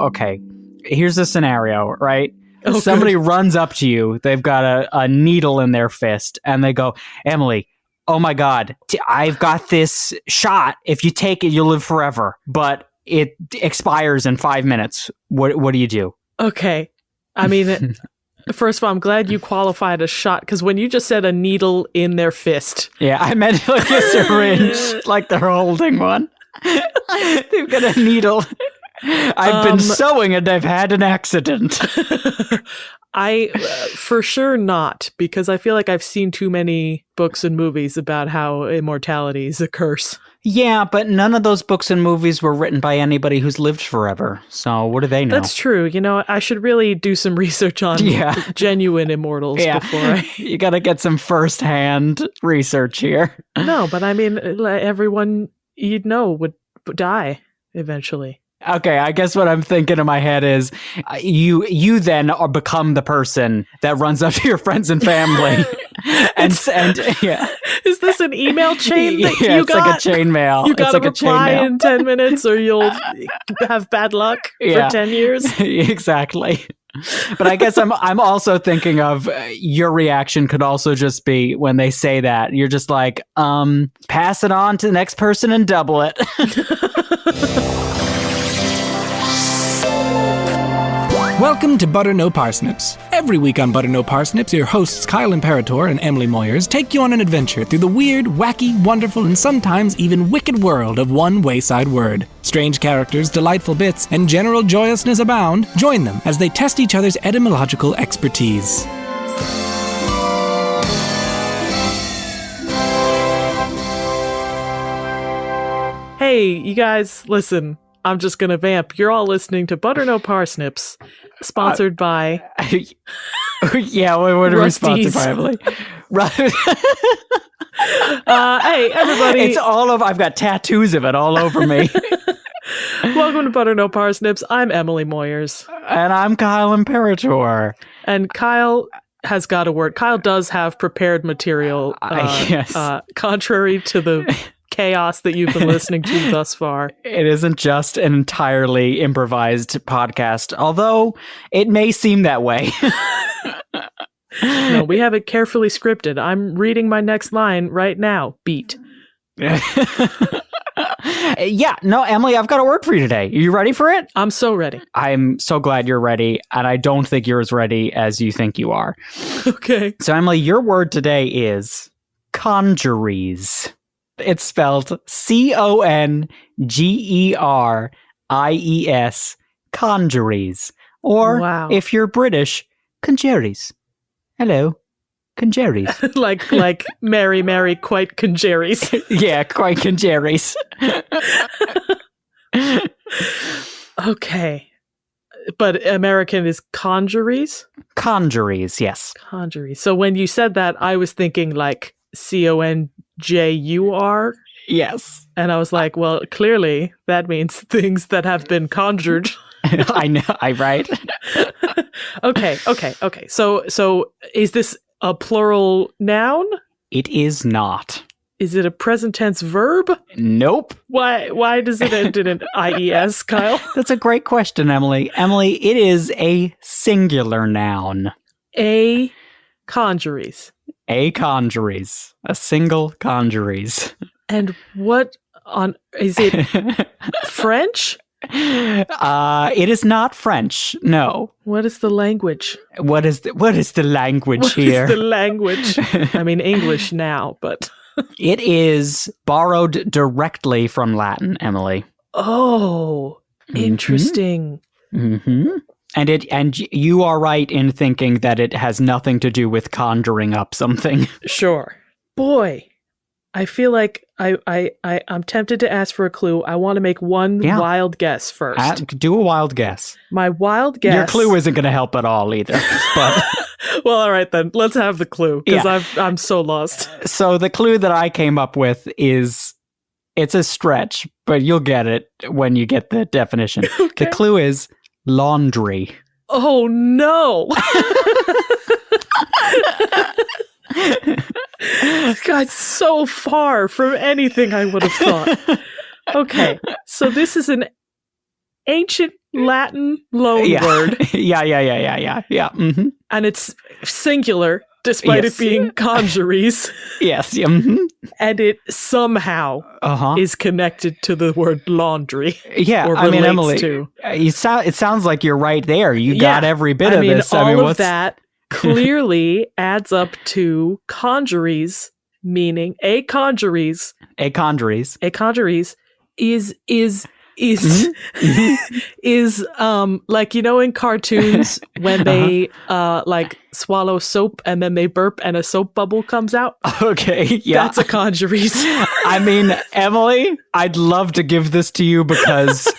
okay, here's the scenario, right? Oh, somebody good. runs up to you, they've got a needle in their fist, and they go, Emily, oh my God, I've got this shot. If you take it, you'll live forever. But it expires in 5 minutes. What do you do? Okay. I mean, first of all, I'm glad you qualified a shot, because when you just said a needle in their fist. Yeah, I meant like a syringe, like they're holding one. They've got a needle. I've been sewing and I've had an accident. I for sure not, because I feel like I've seen too many books and movies about how immortality is a curse. Yeah, but none of those books and movies were written by anybody who's lived forever. So what do they know? That's true. You know, I should really do some research on genuine immortals before I... You got to get some first-hand research here. No, but I mean, everyone you'd know would die eventually. Okay, I guess what I'm thinking in my head is you then become the person that runs up to your friends and family and yeah. Is this an email chain that you got? It's like a chain mail. You got to like reply in 10 minutes or you'll have bad luck for 10 years. Exactly. But I guess I'm also thinking of your reaction could also just be when they say that. You're just like, pass it on to the next person and double it. Welcome to Butter No Parsnips. Every week on Butter No Parsnips, your hosts Kyle Imperatore and Emily Moyers take you on an adventure through the weird, wacky, wonderful, and sometimes even wicked world of one wayside word. Strange characters, delightful bits, and general joyousness abound. Join them as they test each other's etymological expertise. Hey, you guys, listen. I'm just going to vamp. You're all listening to Butter No Parsnips, sponsored by... Yeah, what are we sponsored by, Emily? Hey, everybody. It's all over. I've got tattoos of it all over me. Welcome to Butter No Parsnips. I'm Emily Moyers. And I'm Kyle Imperatore. And Kyle has got a word. Kyle does have prepared material, yes. Contrary to the... chaos that you've been listening to thus far. It isn't just an entirely improvised podcast, although it may seem that way. No, we have it carefully scripted. I'm reading my next line right now. Beat. Yeah, no, Emily, I've got a word for you today. Are you ready for it? I'm so ready. I'm so glad you're ready, and I don't think you're as ready as you think you are. Okay. So, Emily, your word today is congeries. It's spelled Congeries, congeries. Or, wow. If you're British, congeries. Hello, congeries. like Mary, quite congeries. Yeah, quite congeries. Okay. But American is congeries? Congeries, yes. Congeries. So when you said that, I was thinking like Conjur. Yes. And I was like, well, clearly that means things that have been conjured. I know, right? Okay. So is this a plural noun? It is not. Is it a present tense verb? Nope. Why does it end in an IES, Kyle? That's a great question, Emily. Emily, it is a singular noun. A congeries. A congeries. A single congeries. And what on... Is it French? It is not French, no. What is the language? What is the language here? What is the language? I mean, English now, but... It is borrowed directly from Latin, Emily. Oh, interesting. Mm-hmm. And you are right in thinking that it has nothing to do with conjuring up something. Sure. Boy, I feel like I'm tempted to ask for a clue. I want to make one wild guess first. Do a wild guess. My wild guess... Your clue isn't going to help at all either. But well, all right then. Let's have the clue, because I'm so lost. So the clue that I came up with is... It's a stretch, but you'll get it when you get the definition. Okay. The clue is... laundry. Oh no! God, so far from anything I would have thought. Okay, so this is an ancient Latin loan Yeah. word, Yeah. Mm-hmm. and it's singular, despite Yes. it being congeries, Yes. Mm-hmm. and it somehow Uh-huh. is connected to the word laundry. Yeah, or I mean, relates Emily, to. it sounds like you're right there. You got every bit I of mean, this. all of what's that clearly adds up to congeries, meaning a congeries Congeries. is Mm-hmm. is like, you know, in cartoons when they like swallow soap and then they burp and a soap bubble comes out. Okay, yeah. That's a congeries. I mean, Emily, I'd love to give this to you because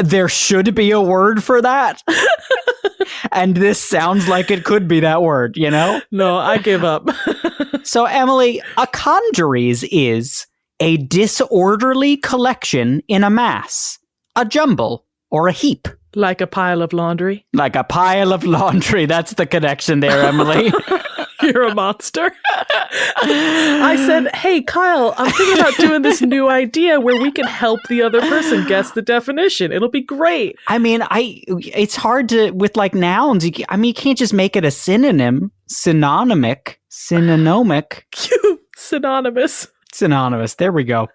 there should be a word for that. And this sounds like it could be that word, you know? No, I give up. So, Emily, a congeries is a disorderly collection in a mass, a jumble, or a heap. Like a pile of laundry. Like a pile of laundry. That's the connection there, Emily. You're a monster. I said, hey, Kyle, I'm thinking about doing this new idea where we can help the other person guess the definition. It'll be great. I mean, it's hard to, with like nouns, you can't just make it a synonym. Synonymic. Synonymous. There we go.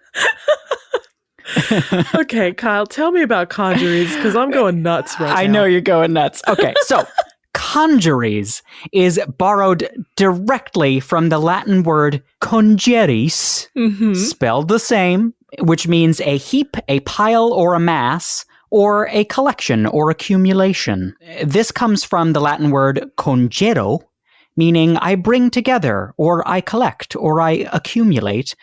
Okay, Kyle, tell me about congeries, because I'm going nuts right now. I know you're going nuts. Okay, so congeries is borrowed directly from the Latin word congeries, spelled the same, which means a heap, a pile, or a mass, or a collection or accumulation. This comes from the Latin word congero, meaning I bring together, or I collect, or I accumulate,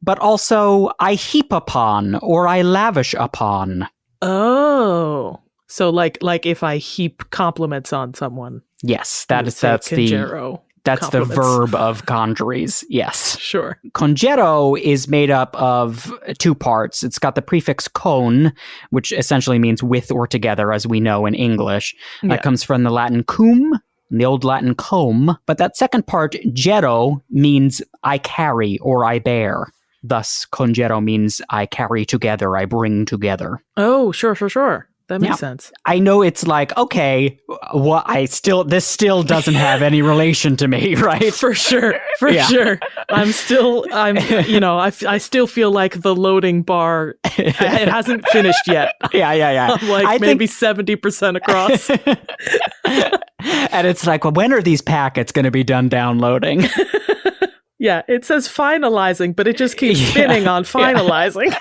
but also I heap upon, or I lavish upon. Oh. So like if I heap compliments on someone. Yes, that's the verb of congeries. Yes. Sure. Congero is made up of two parts. It's got the prefix con, which essentially means with or together, as we know in English. That comes from the Latin cum, the old Latin comb. But that second part, gero, means I carry or I bear. Thus, congero means I carry together, I bring together. Oh, sure. That makes sense. I know it's like, okay, this still doesn't have any relation to me, right? For sure. Sure. I still feel like the loading bar, it hasn't finished yet. Yeah. I'm like maybe 70% across. And it's like, well, when are these packets going to be done downloading? Yeah, it says finalizing, but it just keeps spinning on finalizing.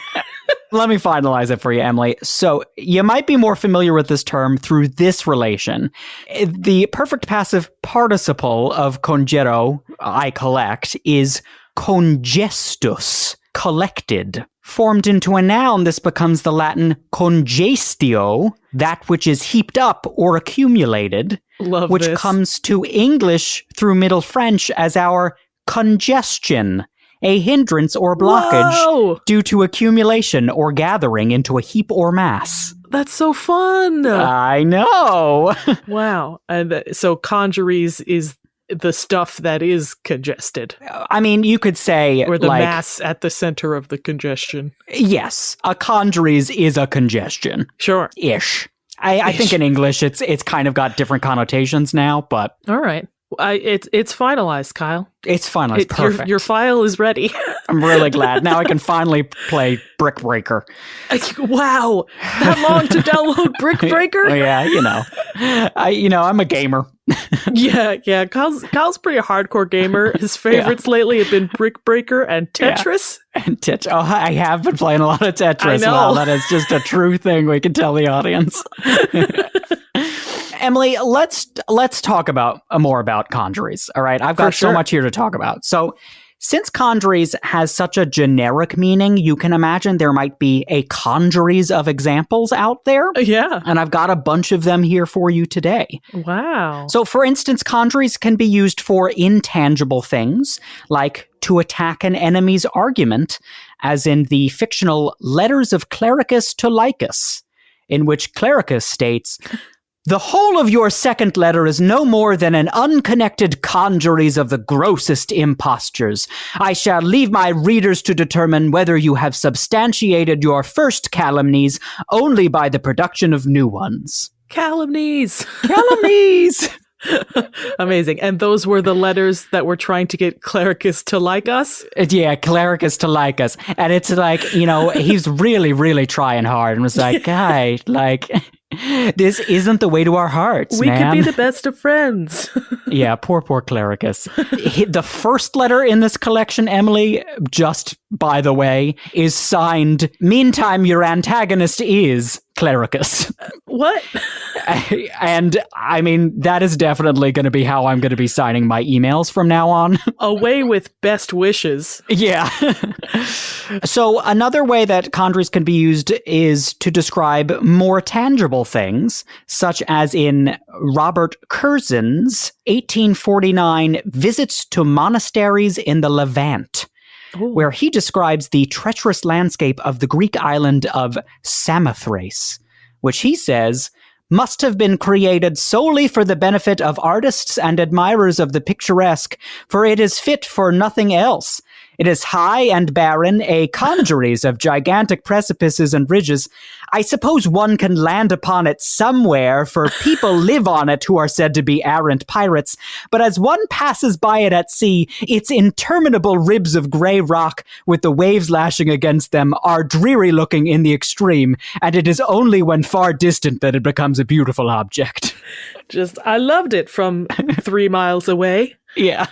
Let me finalize it for you, Emily. So you might be more familiar with this term through this relation. The perfect passive participle of congero, I collect, is congestus, collected. Formed into a noun, this becomes the Latin congestio, that which is heaped up or accumulated, which comes to English through Middle French as our congestion, a hindrance or blockage due to accumulation or gathering into a heap or mass. That's so fun. I know. Wow. And so congeries is the stuff that is congested. I mean, you could say... Or the mass at the center of the congestion. Yes. A congeries is a congestion. Sure. Ish. I think in English it's kind of got different connotations now, but... All right. It's finalized, Kyle. It's finalized. Perfect. Your file is ready. I'm really glad. Now I can finally play Brick Breaker. Wow. That long to download Brick Breaker? Yeah, I'm a gamer. Yeah. Kyle's pretty hardcore gamer. His favorites lately have been Brick Breaker and Tetris. Yeah. And Tetris. Oh, I have been playing a lot of Tetris. I know. Wow, that is just a true thing we can tell the audience. Emily, let's talk about more about congeries. All right, I've got so much here to talk about. So, since congeries has such a generic meaning, you can imagine there might be a congeries of examples out there. Yeah, and I've got a bunch of them here for you today. Wow. So, for instance, congeries can be used for intangible things, like to attack an enemy's argument, as in the fictional Letters of Clericus to Lycus, in which Clericus states, The whole of your second letter is no more than an unconnected congeries of the grossest impostures. I shall leave my readers to determine whether you have substantiated your first calumnies only by the production of new ones. Calumnies. Calumnies! Amazing. And those were the letters that were trying to get Clericus to like us? Yeah, Clericus to like us. And it's like, he's really, really trying hard and was like, guy, like, this isn't the way to our hearts, we man. could be the best of friends. Yeah, poor Clericus. The first letter in this collection, Emily, just by the way, is signed, meantime, your antagonist is Clericus. What? And I mean, that is definitely going to be how I'm going to be signing my emails from now on. Away with best wishes. Yeah. So another way that congeries can be used is to describe more tangible things, such as in Robert Curzon's 1849 Visits to Monasteries in the Levant, where he describes the treacherous landscape of the Greek island of Samothrace, which he says must have been created solely for the benefit of artists and admirers of the picturesque, for it is fit for nothing else. It is high and barren, a congeries of gigantic precipices and ridges. I suppose one can land upon it somewhere, for people live on it who are said to be errant pirates. But as one passes by it at sea, its interminable ribs of grey rock, with the waves lashing against them, are dreary-looking in the extreme, and it is only when far distant that it becomes a beautiful object. I loved it from 3 miles away. Yeah.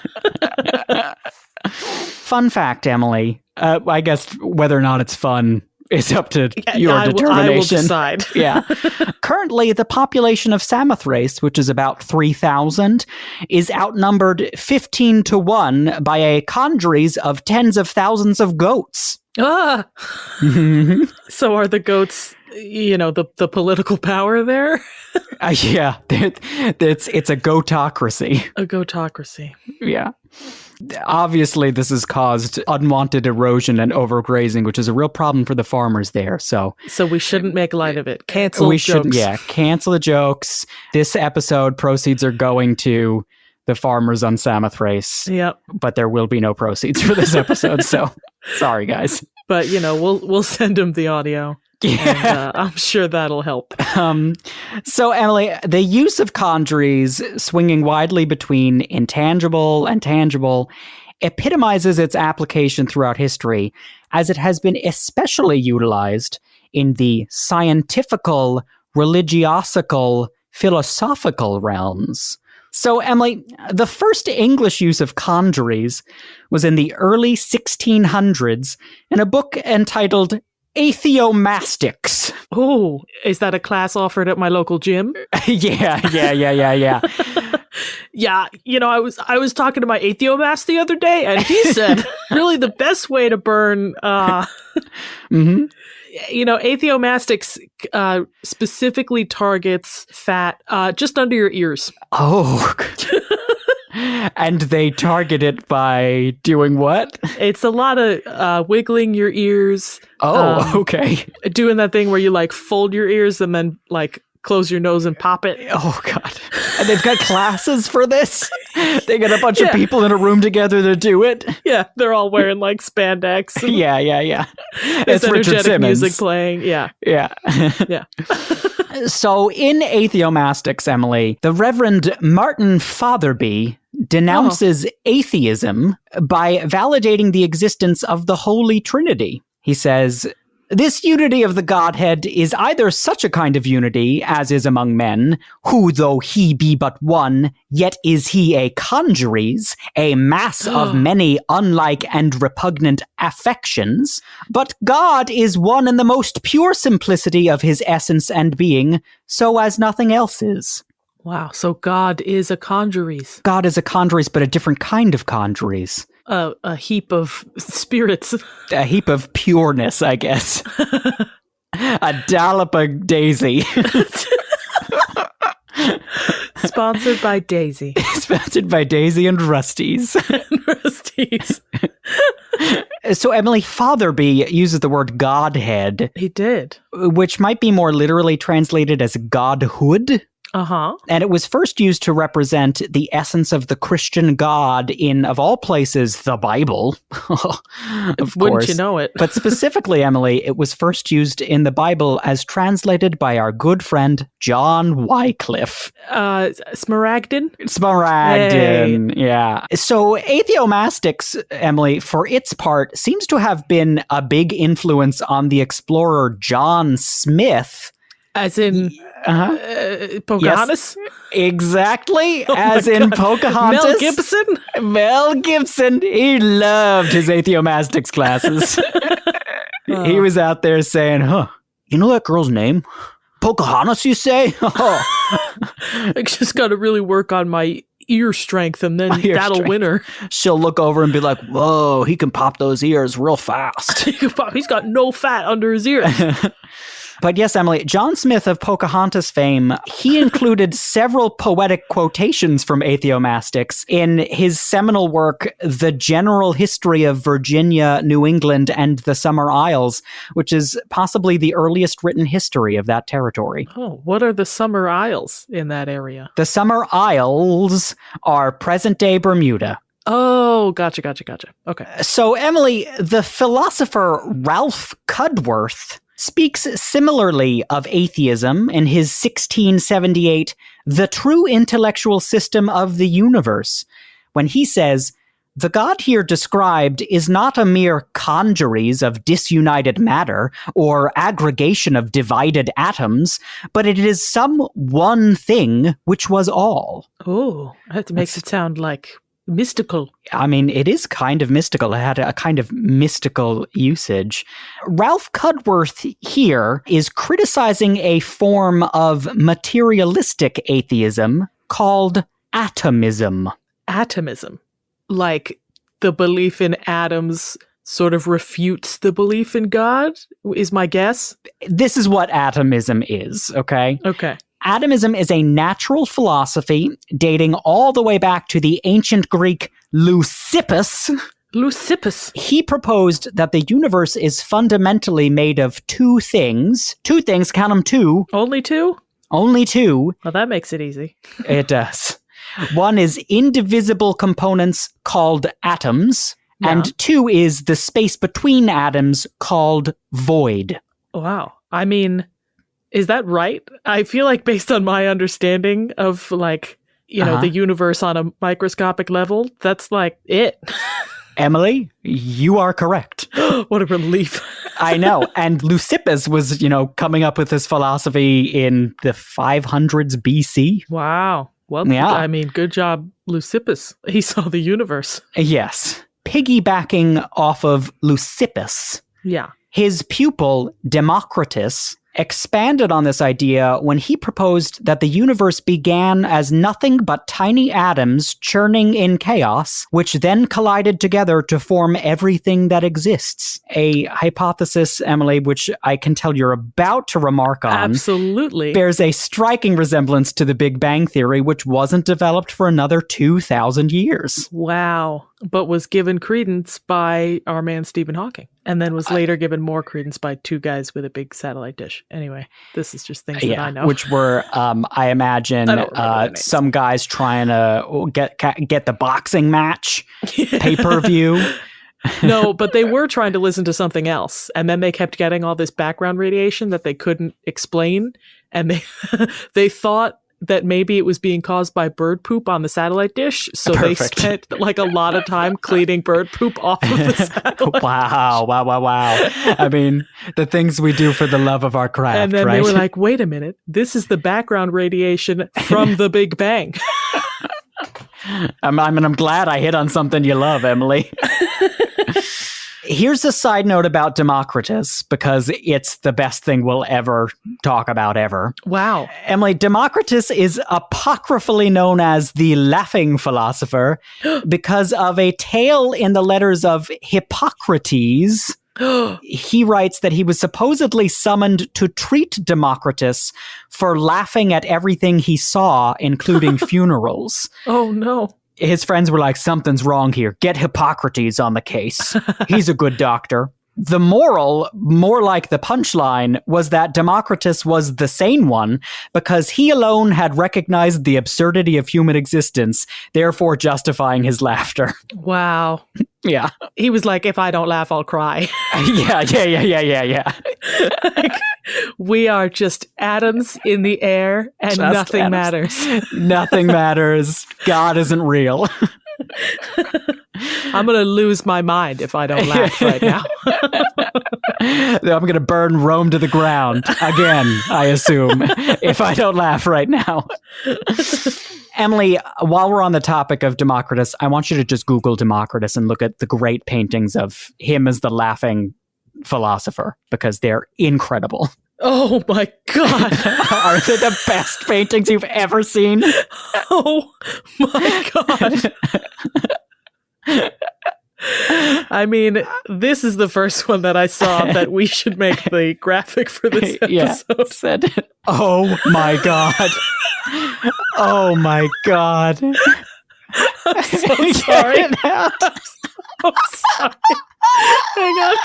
Fun fact, Emily. I guess whether or not it's fun is up to your determination. I will decide. Yeah. Currently, the population of Samothrace, which is about 3,000, is outnumbered 15-1 by a congeries of tens of thousands of goats. Ah! So are the goats, the political power there? Yeah. It's a goatocracy. A goatocracy. Yeah. Obviously, this has caused unwanted erosion and overgrazing, which is a real problem for the farmers there. So we shouldn't make light of it. Cancel we jokes. Shouldn't, yeah, cancel the jokes. This episode, proceeds are going to the farmers on Samothrace. Yep. But there will be no proceeds for this episode, so sorry, guys. But, we'll send them the audio. Yeah. And, I'm sure that'll help. So, Emily, the use of congeries swinging widely between intangible and tangible epitomizes its application throughout history, as it has been especially utilized in the scientifical, religiosical, philosophical realms. So, Emily, the first English use of congeries was in the early 1600s in a book entitled Athiomastics. Oh, is that a class offered at my local gym? Yeah. Yeah, I was talking to my atheomast the other day, and he said really the best way to burn athiomastics specifically targets fat just under your ears. Oh. And they target it by doing what? It's a lot of wiggling your ears. Oh, okay. Doing that thing where you fold your ears and then close your nose and pop it. Oh, God. And they've got classes for this? They got a bunch of people in a room together to do it? Yeah, they're all wearing spandex. Yeah. It's Richard energetic Simmons. music playing. Yeah. Yeah. So in Athiomastics, Emily, the Reverend Martin Fotherby denounces atheism by validating the existence of the Holy Trinity. He says, this unity of the Godhead is either such a kind of unity as is among men, who though he be but one, yet is he a congeries, a mass of many unlike and repugnant affections, but God is one in the most pure simplicity of his essence and being, so as nothing else is. Wow, so God is a congeries. God is a congeries, but a different kind of congeries. A heap of spirits. A heap of pureness, I guess. A dollop of Daisy. Sponsored by Daisy. Sponsored by Daisy and Rusty's. So Emily, Fotherby uses the word Godhead. He did. Which might be more literally translated as Godhood. Uh-huh. And it was first used to represent the essence of the Christian God in, of all places, the Bible. Of Wouldn't course. you know it? But specifically, Emily, it was first used in the Bible as translated by our good friend John Wycliffe. Smaragdin? Smaragdin, yeah. So athiomastics, Emily, for its part, seems to have been a big influence on the explorer John Smith. As in Pocahontas? Yes, exactly, as in Pocahontas. Mel Gibson? Mel Gibson. He loved his athiomastics classes. He was out there saying, you know that girl's name? Pocahontas, you say? I just got to really work on my ear strength, and then that'll win her. She'll look over and be like, whoa, he can pop those ears real fast. He's got no fat under his ears. But yes, Emily, John Smith of Pocahontas fame, he included several poetic quotations from athiomastics in his seminal work, The General History of Virginia, New England, and the Summer Isles, which is possibly the earliest written history of that territory. Oh, what are the Summer Isles in that area? The Summer Isles are present-day Bermuda. Oh, gotcha. Okay. So, Emily, the philosopher Ralph Cudworth speaks similarly of atheism in his 1678 The True Intellectual System of the Universe, when he says, the God here described is not a mere congeries of disunited matter or aggregation of divided atoms, but it is some one thing which was all. Oh, that makes it sound like mystical. I mean, it is kind of mystical. It had a kind of mystical usage. Ralph Cudworth here is criticizing a form of materialistic atheism called atomism. Atomism. Like the belief in atoms sort of refutes the belief in God, is my guess. This is what atomism is, okay? Okay. Atomism is a natural philosophy dating all the way back to the ancient Greek Leucippus. He proposed that the universe is fundamentally made of two things. Two things, count them two. Only two? Only two. Well, that makes it easy. It does. One is indivisible components called atoms, and two is the space between atoms called void. Wow. I mean, is that right? I feel like based on my understanding of the universe on a microscopic level, that's like it. Emily, you are correct. What a relief. I know. And Leucippus was, coming up with this philosophy in the 500s BC. Wow. Well, yeah. I mean, good job, Leucippus. He saw the universe. Yes. Piggybacking off of Leucippus. Yeah. His pupil, Democritus, expanded on this idea when he proposed that the universe began as nothing but tiny atoms churning in chaos, which then collided together to form everything that exists. A hypothesis, Emily, which I can tell you're about to remark on. Absolutely. Bears a striking resemblance to the Big Bang Theory, which wasn't developed for another 2,000 years. Wow. But was given credence by our man Stephen Hawking. And then was later given more credence by two guys with a big satellite dish. Anyway, this is just things that I know. Which were, I imagine, some guys trying to get the boxing match pay-per-view. No, but they were trying to listen to something else. And then they kept getting all this background radiation that they couldn't explain. And they thought that maybe it was being caused by bird poop on the satellite dish. So They spent a lot of time cleaning bird poop off of the satellite. Wow. I mean, the things we do for the love of our craft, and then right? They were like, wait a minute, this is the background radiation from the Big Bang. I'm glad I hit on something you love, Emily. Here's a side note about Democritus, because it's the best thing we'll ever talk about ever. Wow. Emily, Democritus is apocryphally known as the laughing philosopher because of a tale in the letters of Hippocrates. He writes that he was supposedly summoned to treat Democritus for laughing at everything he saw, including funerals. Oh, no. His friends were like, something's wrong here. Get Hippocrates on the case. He's a good doctor. The moral, more like the punchline, was that Democritus was the sane one because he alone had recognized the absurdity of human existence, therefore justifying his laughter. Wow. Yeah. He was like, if I don't laugh, I'll cry. Yeah. Like, we are just atoms in the air and Just nothing atoms. matters. Nothing matters. God isn't real. I'm going to lose my mind if I don't laugh right now. I'm going to burn Rome to the ground again, I assume, if I don't laugh right now. Emily, while we're on the topic of Democritus, I want you to just Google Democritus and look at the great paintings of him as the laughing philosopher, because they're incredible. Oh my God. Are they the best paintings you've ever seen? Oh my God. I mean, this is the first one that I saw that we should make the graphic for this episode. Said it. Oh my God. Oh my God. I'm so sorry. I'm sorry. Hang on.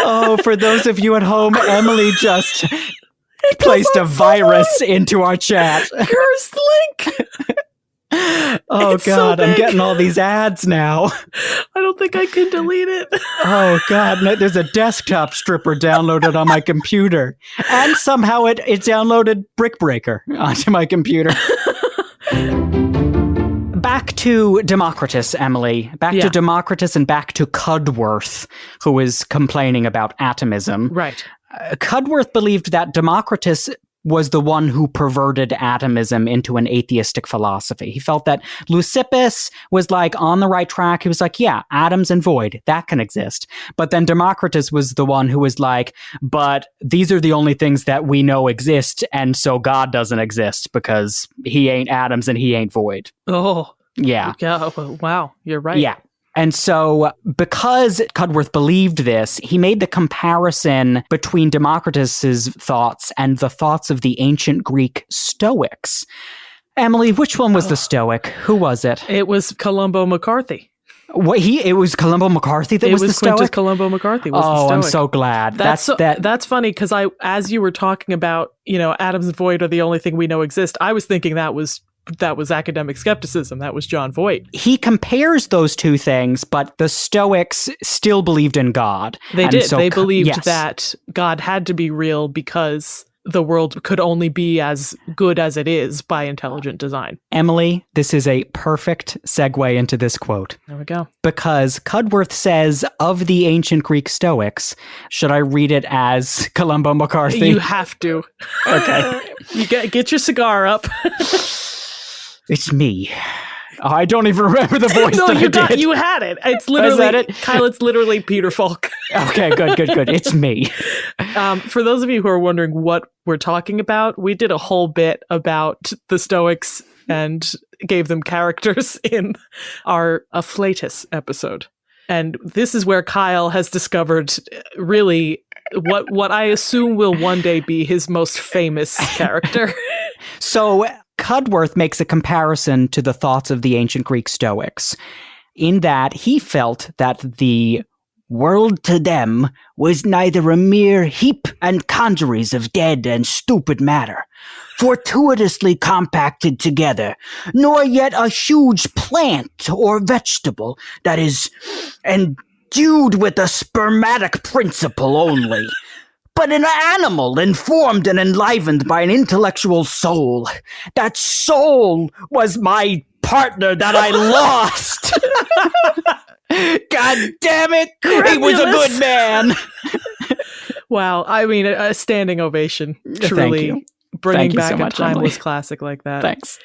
Oh, for those of you at home, Emily just placed a virus into our chat. Cursed link. Oh It's so God, I'm big. getting all these ads now. I don't think I can delete it. Oh God, no, there's a desktop stripper downloaded on my computer. And somehow it downloaded Brick Breaker onto my computer. Back to Democritus, Emily. Back to Democritus and back to Cudworth, who is complaining about atomism. Right. Cudworth believed that Democritus was the one who perverted atomism into an atheistic philosophy. He felt that Leucippus was like on the right track. He was like, yeah, atoms and void, that can exist. But then Democritus was the one who was like, but these are the only things that we know exist, and so God doesn't exist because he ain't atoms and he ain't void. Oh. Yeah. Wow. You're right. Yeah. And so, because Cudworth believed this, he made the comparison between Democritus's thoughts and the thoughts of the ancient Greek Stoics. Emily, which one was the Stoic? Who was it? It was Columbo McCarthy. It was Columbo McCarthy that was the Stoic? Quintus Columbo McCarthy was the Stoic. I'm so glad. That's funny because as you were talking about, atoms and void are the only thing we know exist, I was thinking that was academic skepticism. That was John Voight. He compares those two things, but the Stoics still believed in God. They did. So they believed that God had to be real because the world could only be as good as it is by intelligent design. Emily, this is a perfect segue into this quote. There we go. Because Cudworth says of the ancient Greek Stoics, should I read it as Columbo McCarthy? You have to. Okay. You get your cigar up. It's me. Oh, I don't even remember the voice No, that I did. you had it. It's literally, Is that it? Kyle, it's literally Peter Falk. Okay, good. It's me. For those of you who are wondering what we're talking about, we did a whole bit about the Stoics and gave them characters in our Afflatus episode. And this is where Kyle has discovered really what I assume will one day be his most famous character. So Cudworth makes a comparison to the thoughts of the ancient Greek Stoics, in that he felt that the world to them was neither a mere heap and congeries of dead and stupid matter, fortuitously compacted together, nor yet a huge plant or vegetable that is endued with a spermatic principle only, but an animal informed and enlivened by an intellectual soul. That soul was my partner that I lost. God damn it! He was a good man. Wow, I mean, a standing ovation. Truly bringing back a timeless classic like that. Thanks.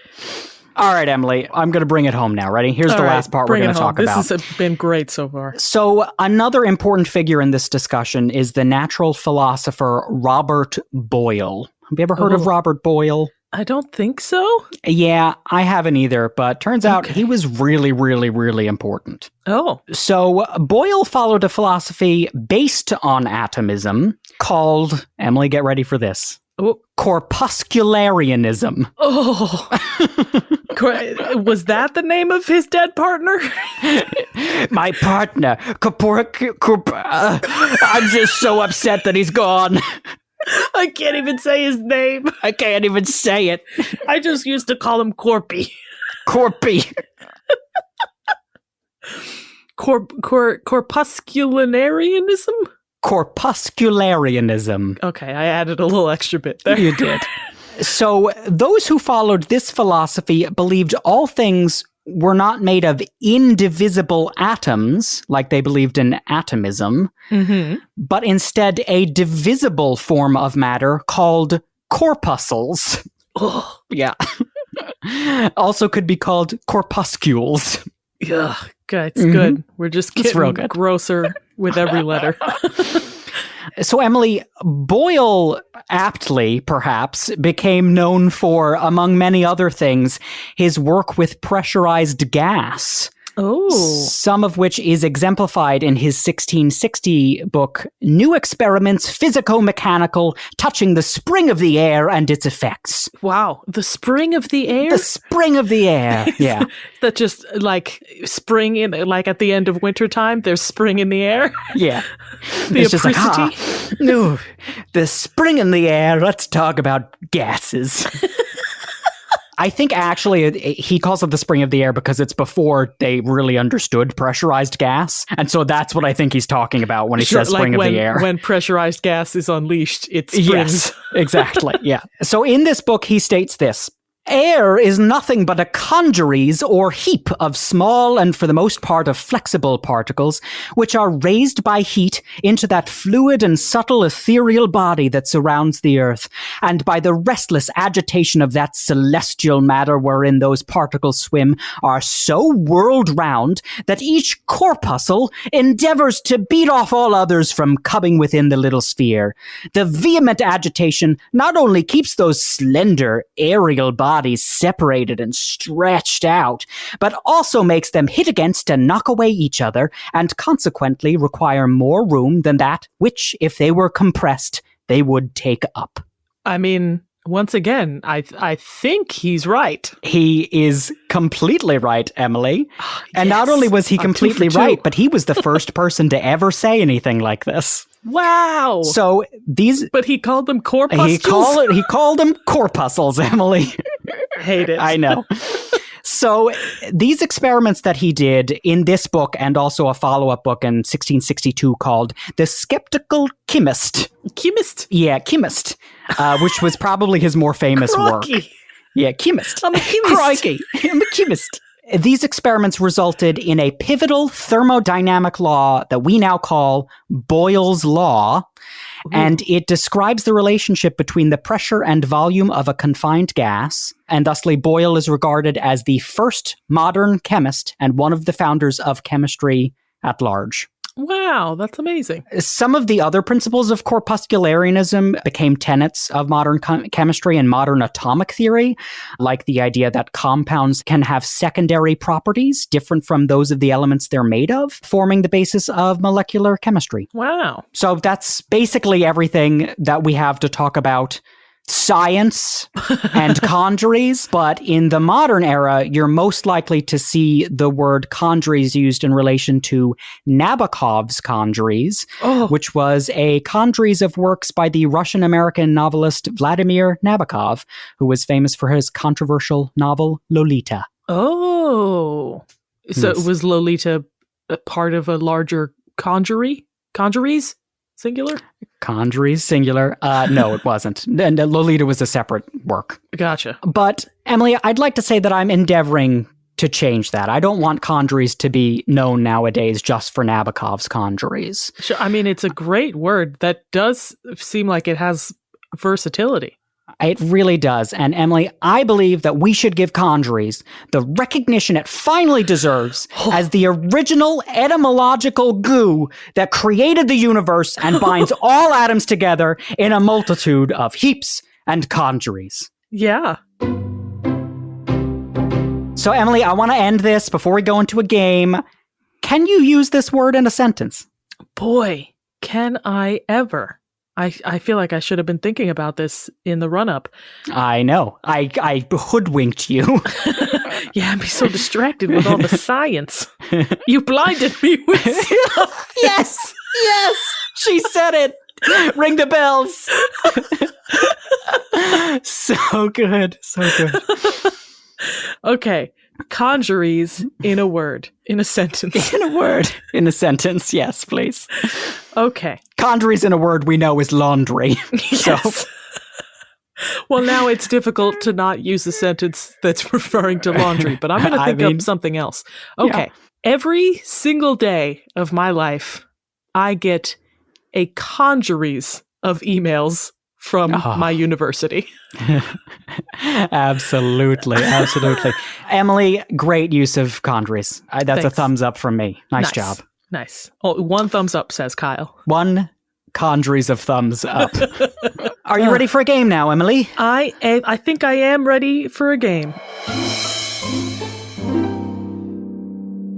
All right, Emily, I'm going to bring it home now. Ready? Here's the last part we're going to talk about. This has been great so far. So another important figure in this discussion is the natural philosopher Robert Boyle. Have you ever heard of Robert Boyle? I don't think so. Yeah, I haven't either, but turns out he was really, really, really important. Oh. So Boyle followed a philosophy based on atomism called, Emily, get ready for this, Oh. Corpuscularianism. Oh. Was that the name of his dead partner? My partner. I'm just so upset that he's gone. I can't even say his name. I can't even say it. I just used to call him Corpy. Corpy. Corpuscularianism? Corpuscularianism. Okay, I added a little extra bit there. You did. So those who followed this philosophy believed all things were not made of indivisible atoms, like they believed in atomism, but instead a divisible form of matter called corpuscles. Oh. Yeah. Also could be called corpuscules. Yeah, okay, it's good. We're just getting good. grosser with every letter. So, Emily, Boyle aptly, perhaps, became known for, among many other things, his work with pressurized gas. Oh. Some of which is exemplified in his 1660 book, New Experiments Physico-Mechanical Touching the Spring of the Air and Its Effects. Wow, the spring of the air? The spring of the air, yeah. That just, like, spring in, like at the end of wintertime, there's spring in the air? Yeah. The It's just like, apricity? no, the spring in the air, let's talk about gases. I think actually he calls it the spring of the air because it's before they really understood pressurized gas. And so that's what I think he's talking about when he says spring of the air. When pressurized gas is unleashed, it springs. Yes, exactly. Yeah. So in this book, he states this. Air is nothing but a congeries or heap of small and for the most part of flexible particles, which are raised by heat into that fluid and subtle ethereal body that surrounds the earth, and by the restless agitation of that celestial matter wherein those particles swim, are so whirled round that each corpuscle endeavors to beat off all others from coming within the little sphere. The vehement agitation not only keeps those slender aerial bodies separated and stretched out, but also makes them hit against and knock away each other, and consequently require more room than that which, if they were compressed, they would take up. I mean, once again, I think he's right. He is completely right, Emily. And not only was he completely 2 for 2. right, but he was the first person to ever say anything like this. Wow. So these... But he called them corpuscles? He called them corpuscles, Emily. Hate it. I know. So these experiments that he did in this book and also a follow-up book in 1662 called The Skeptical Chemist. Chemist? Yeah, Chemist, which was probably his more famous work. Yeah, Chemist. I'm a chemist. Crikey, I'm a chemist. These experiments resulted in a pivotal thermodynamic law that we now call Boyle's Law, and it describes the relationship between the pressure and volume of a confined gas, and thusly Boyle is regarded as the first modern chemist and one of the founders of chemistry at large. Wow, that's amazing. Some of the other principles of corpuscularianism became tenets of modern chemistry and modern atomic theory, like the idea that compounds can have secondary properties different from those of the elements they're made of, forming the basis of molecular chemistry. Wow. So that's basically everything that we have to talk about science and congeries, but in the modern era, you're most likely to see the word congeries used in relation to Nabokov's Congeries, which was a congeries of works by the Russian-American novelist Vladimir Nabokov, who was famous for his controversial novel Lolita. Oh. So was Lolita a part of a larger congery? Congeries? Singular? Congeries, singular. No, it wasn't. And Lolita was a separate work. Gotcha. But, Emily, I'd like to say that I'm endeavoring to change that. I don't want congeries to be known nowadays just for Nabokov's Congeries. Sure. I mean, it's a great word that does seem like it has versatility. It really does. And Emily, I believe that we should give congeries the recognition it finally deserves as the original etymological goo that created the universe and binds all atoms together in a multitude of heaps and congeries. Yeah. So, Emily, I want to end this before we go into a game. Can you use this word in a sentence? Boy, can I ever. I feel like I should have been thinking about this in the run-up. I know. I hoodwinked you. Yeah, I'd be so distracted with all the science. You blinded me with stuff. Yes! Yes! She said it! Ring the bells! So good. So good. Okay. Congeries in a word. In a sentence. In a word. In a sentence, yes, please. Okay. Congeries in a word we know is laundry. Yes. Well, now it's difficult to not use a sentence that's referring to laundry, but I'm going to think up something else. Okay. Yeah. Every single day of my life, I get a congeries of emails from my university. Absolutely. Emily, great use of congeries. That's Thanks. a thumbs up from me. Nice job. Nice. Oh, one thumbs up, says Kyle. One congeries of thumbs up. Are you ready for a game now, Emily? I think I am ready for a game.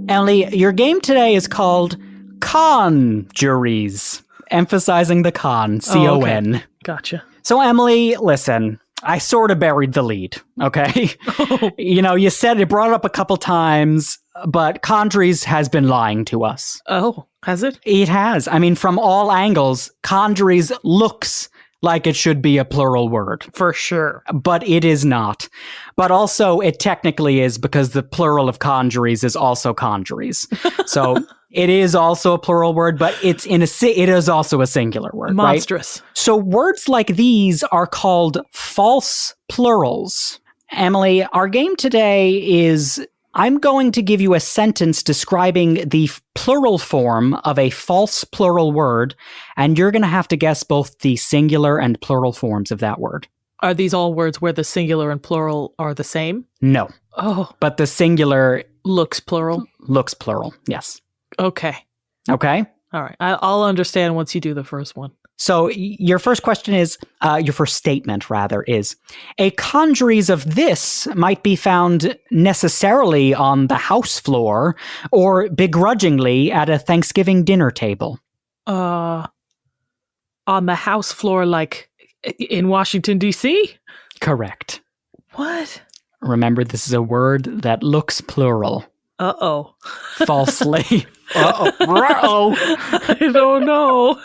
Emily, your game today is called Congeries, emphasizing the con, C-O-N. Okay. Gotcha. So, Emily, listen, I sort of buried the lead, okay? You said it, brought it up a couple times, but Congeries has been lying to us. Oh, has it? It has. I mean, from all angles, Congeries looks like it should be a plural word. For sure. But it is not. But also, it technically is because the plural of congeries is also congeries. So it is also a plural word, but it is also a singular word. Monstrous. Right? So words like these are called false plurals. Emily, our game today is I'm going to give you a sentence describing the plural form of a false plural word, and you're going to have to guess both the singular and plural forms of that word. Are these all words where the singular and plural are the same? No. Oh. But the singular Looks plural? looks plural, yes. Okay. Okay? All right. I'll understand once you do the first one. So your first statement is, a congeries of this might be found necessarily on the house floor or begrudgingly at a Thanksgiving dinner table. On the house floor, like in Washington, D.C.? Correct. What? Remember, this is a word that looks plural. Uh-oh. Falsely. Uh-oh. I don't know.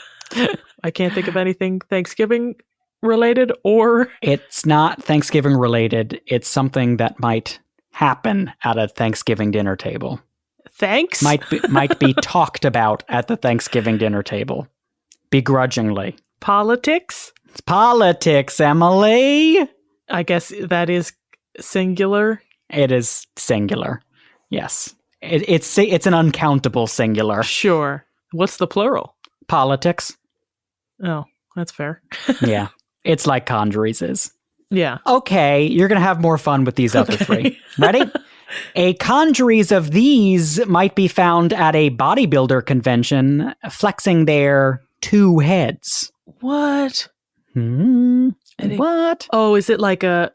I can't think of anything Thanksgiving related or... It's not Thanksgiving related. It's something that might happen at a Thanksgiving dinner table. Thanks? Might be talked about at the Thanksgiving dinner table. Begrudgingly. Politics? It's politics, Emily. I guess that is singular. It is singular. Yes. It's an uncountable singular. Sure. What's the plural? Politics. Oh, that's fair. Yeah. It's like congeries is. Yeah. Okay, you're going to have more fun with these other three. Ready? A congeries of these might be found at a bodybuilder convention flexing their two heads. What? What? Oh, is it like a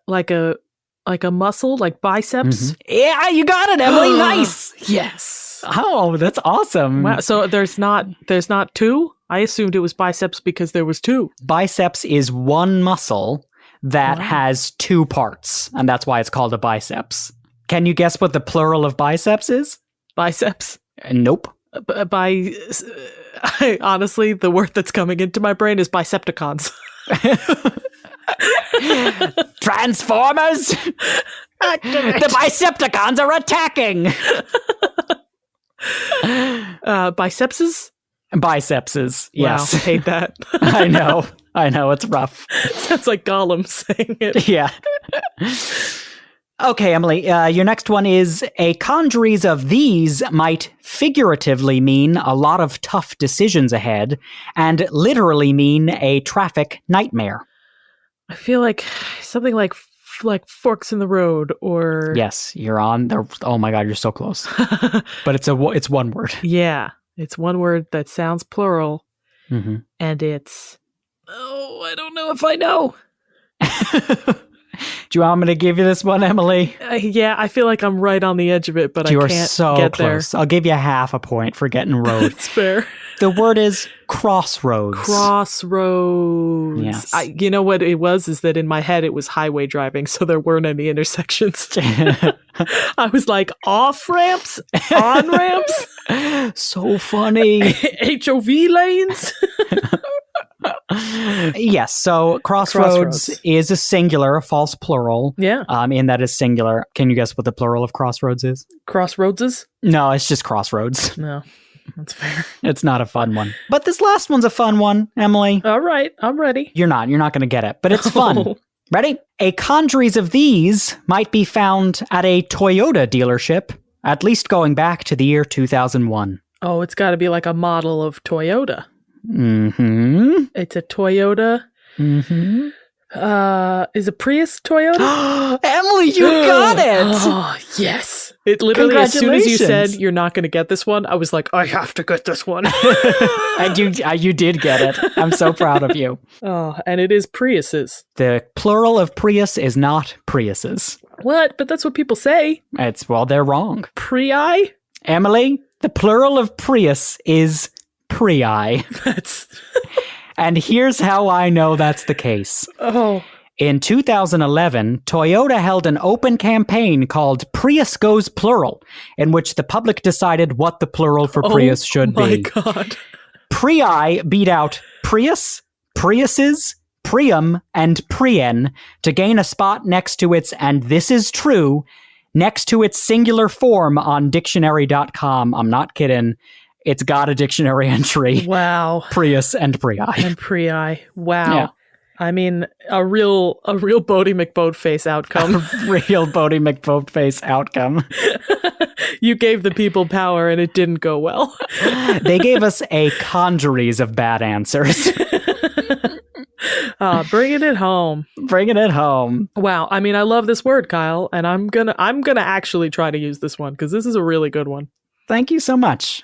muscle, like biceps? Mm-hmm. Yeah, you got it, Emily. Nice. Yes. Oh, that's awesome. Wow. So there's not two? I assumed it was biceps because there was two. Biceps is one muscle that has two parts, and that's why it's called a biceps. Can you guess what the plural of biceps is? Biceps? Nope. Honestly, the word that's coming into my brain is Bicepticons. Transformers! The Bicepticons are attacking! Bicepses? Bicepses, yes. Wow, I hate that. I know, it's rough. Sounds like Gollum saying it. Yeah. Okay, Emily, your next one is, a congeries of these might figuratively mean a lot of tough decisions ahead, and literally mean a traffic nightmare. I feel like something like forks in the road, or... Yes, you're on the... Oh my god, you're so close. But it's one word. Yeah, it's one word that sounds plural, and it's... Oh, I don't know if I know. Do you want me to give you this one, Emily? Yeah, I feel like I'm right on the edge of it, but I can't so get close. I'll give you half a point for getting road. It's fair. The word is crossroads. Crossroads. Yes. You know what it was is that in my head it was highway driving, so there weren't any intersections. I was like, off ramps, on ramps, So funny. HOV lanes. Yes, so crossroads is a singular, a false plural. Yeah. In that is singular. Can you guess what the plural of crossroads is? Crossroadses? No, it's just crossroads. No, that's fair. It's not a fun one. But this last one's a fun one, Emily. All right, I'm ready. You're not going to get it, but it's fun. Oh. Ready? A congeries of these might be found at a Toyota dealership, at least going back to the year 2001. Oh, it's got to be like a model of Toyota. Mm-hmm. It's a Toyota. Mm-hmm. Is a Prius Toyota? Emily, you got it! Oh, yes. It literally, as soon as you said Congratulations. you're not going to get this one, I was like, I have to get this one. And you did get it. I'm so proud of you. Oh, and it is Priuses. The plural of Prius is not Priuses. What? But that's what people say. They're wrong. Prii? Emily, the plural of Prius is Prii. That's... And here's how I know that's the case. Oh. In 2011, Toyota held an open campaign called Prius Goes Plural, in which the public decided what the plural for Prius should my be. God. Prii beat out Prius, Priuses, Prium, and Prien to gain a spot next to its, and this is true, next to its singular form on dictionary.com. I'm not kidding. It's got a dictionary entry. Wow. Prius and Prii. And Prii. Wow. Yeah. I mean, a real Bodie McBoatface outcome. Real Bodie McBoatface outcome. You gave the people power and it didn't go well. They gave us a congeries of bad answers. Bringing it home. Bringing it home. Wow. I mean, I love this word, Kyle, and I'm gonna actually try to use this one because this is a really good one. Thank you so much.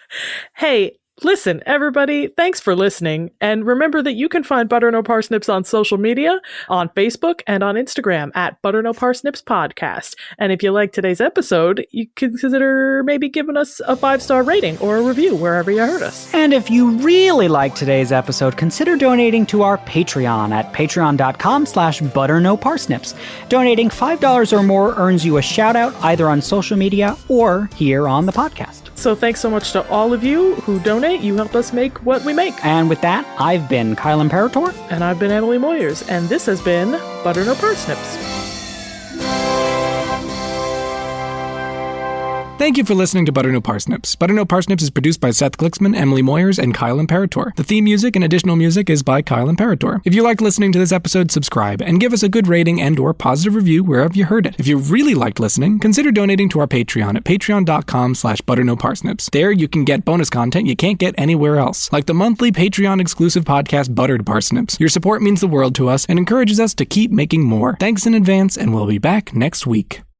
Hey, listen, everybody, thanks for listening. And remember that you can find Butter No Parsnips on social media, on Facebook and on Instagram at Butter No Parsnips Podcast. And if you like today's episode, you could consider maybe giving us a 5-star rating or a review wherever you heard us. And if you really like today's episode, consider donating to our Patreon at patreon.com/butternoparsnips. Donating $5 or more earns you a shout out either on social media or here on the podcast. So thanks so much to all of you who donate. You help us make what we make. And with that, I've been Kyle Imperatore. And I've been Emily Moyers. And this has been Butter No Parsnips. Thank you for listening to Butter No Parsnips. Butter No Parsnips is produced by Seth Gliksman, Emily Moyers, and Kyle Imperatore. The theme music and additional music is by Kyle Imperatore. If you liked listening to this episode, subscribe and give us a good rating and or positive review wherever you heard it. If you really liked listening, consider donating to our Patreon at patreon.com/butternoparsnips. There you can get bonus content you can't get anywhere else, like the monthly Patreon exclusive podcast Buttered Parsnips. Your support means the world to us and encourages us to keep making more. Thanks in advance, and we'll be back next week.